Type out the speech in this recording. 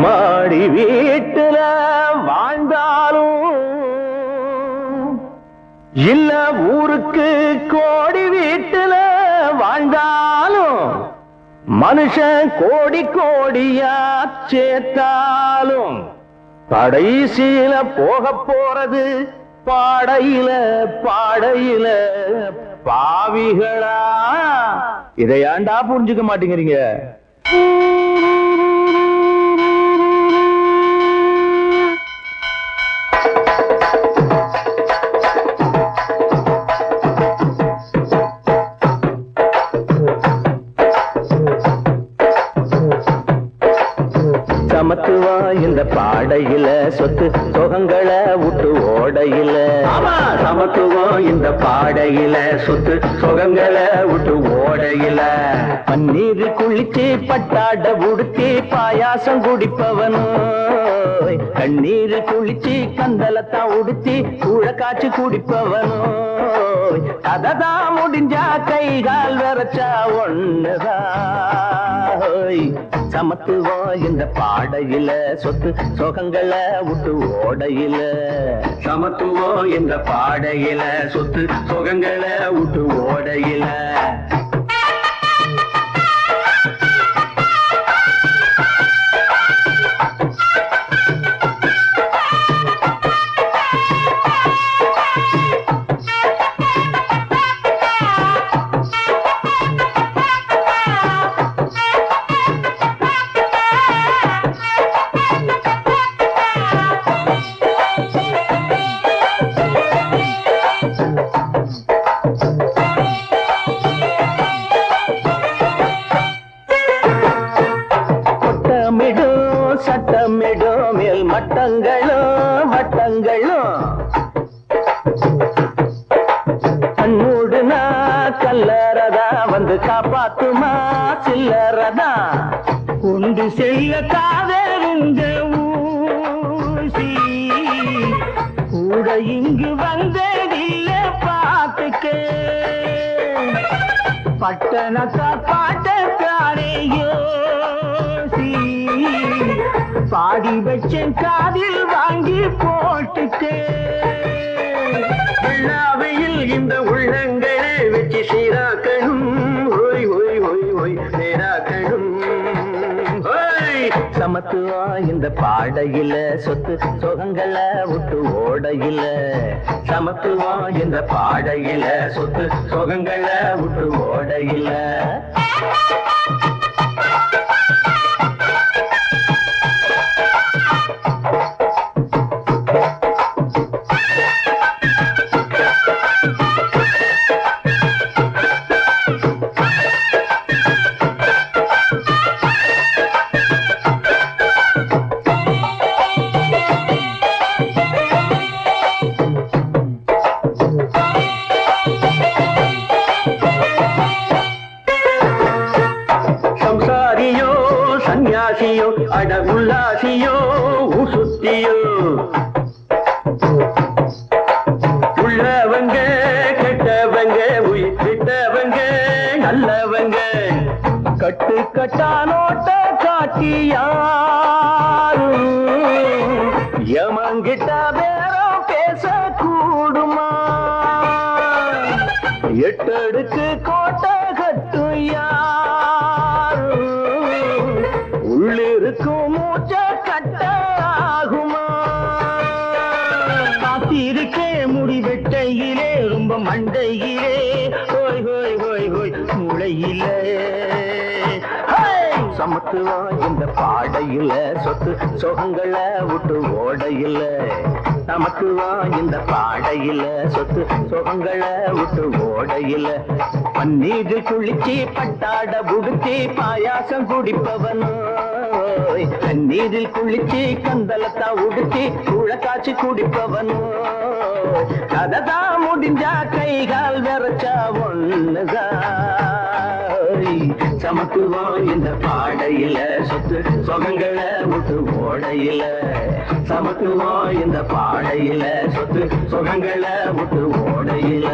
மாடி வீட்டுல வாழ்ந்தாலும் இல்ல ஊருக்கு கோடி வீட்டுல வாழ்ந்தாலும் மனுஷன் கோடி கோடியா சேர்த்தாலும் கடைசியில போக போறது பாடையில பாடையில பாவிகளா. இதை ஏண்டா புரிஞ்சுக்க மாட்டேங்கிறீங்க? சமத்துவா இந்த பாடையில சொத்து சொகங்களை விட்டு ஓடையில. ஆமா, சமத்துவம் இந்த பாடையில சொத்து சொகங்களை விட்டு ஓடையில. பன்னீர் குளிச்சு பட்டாட உடுத்தி பாயாசம் குடிப்பவனும், கண்ணீர் குளிச்சு கந்தலத்தான் உடுத்தி கூழ காய்ச்சி குடிப்பவனும், கதைதான் முடிஞ்சா கை கால் வரைச்சா ஒண்ணுதான். சமத்துவம் இந்த பாடையில சொத்து சொகங்களை விட்டு ஓடையில. சமத்துவம் இந்த பாடையில சொத்து சொகங்களை விட்டு ஓடையில. சட்டமிடும் மேல் மட்டங்களும் வட்டங்களும் கண்ணூடுனா கல்லறதா வந்து காப்பாத்துமா சில்லறதா. கொண்டு செல்ல காதருந்த ஊசி கூட இங்கு வந்ததில்ல பாட்டுக்க. பட்டணத்தா பாட்டக்காரையோ பாடி வச்சேன் காதில் வாங்கி போட்டுட்டே. வெள்ளாவையில் இந்த உள்ளங்களை வச்சு சீராக்கணும், ஓய் ஓய் ஓய் ஓய் சீராக்கணும். சமத்துவா இந்த பாடையில சொத்து சொகங்களை விட்டு ஓடையில. சமத்துவா இந்த பாடையில சொத்து சொகங்களை விட்டு ஓடையில. சன்னியாசியோ அட உல்லாசியோ உசுத்தியோ, உள்ளவங்க கெட்டவங்க உயிர் விட்டவங்க நல்லவங்க, கட்டு கட்டானோட்ட காட்டியாரும் யமங்கிட்ட பேரம் பேச கூடுமா. எட்டடுக்கு கோட்டை கட்டு யாரும் உள்ளிருக்கும் மூச்ச கட்ட ஆகுமா. காத்திருக்கே முடிவெட்டையிலே ரொம்ப மண்டையிலே ஹோய் ஹோய் ஹோய் ஹோய் மூளையிலே. சமத்துவா இந்த பாடையில சொத்து சொகங்களை விட்டு ஓடையில. சமத்துவா இந்த பாடையில சொத்து சொகங்களை விட்டு ஓடையில. பன்னீர் குளிச்சி பட்டாட உடுத்தி பாயாசம் குடிப்பவனோ, கண்ணீரில் குளிச்சி கந்தலத்தா உடுத்தி கூழ காய்ச்சி குடிப்பவனோ, கதைதான் முடிஞ்சா கை கால் வரைச்சா ஒண்ணுதான். சமத்துவம் இந்த பாடையில சொத்து சொகங்களை விட்டு ஓடையில. சமத்துவம் இந்த பாடையில சொத்து சொகங்களை விட்டு ஓடையில.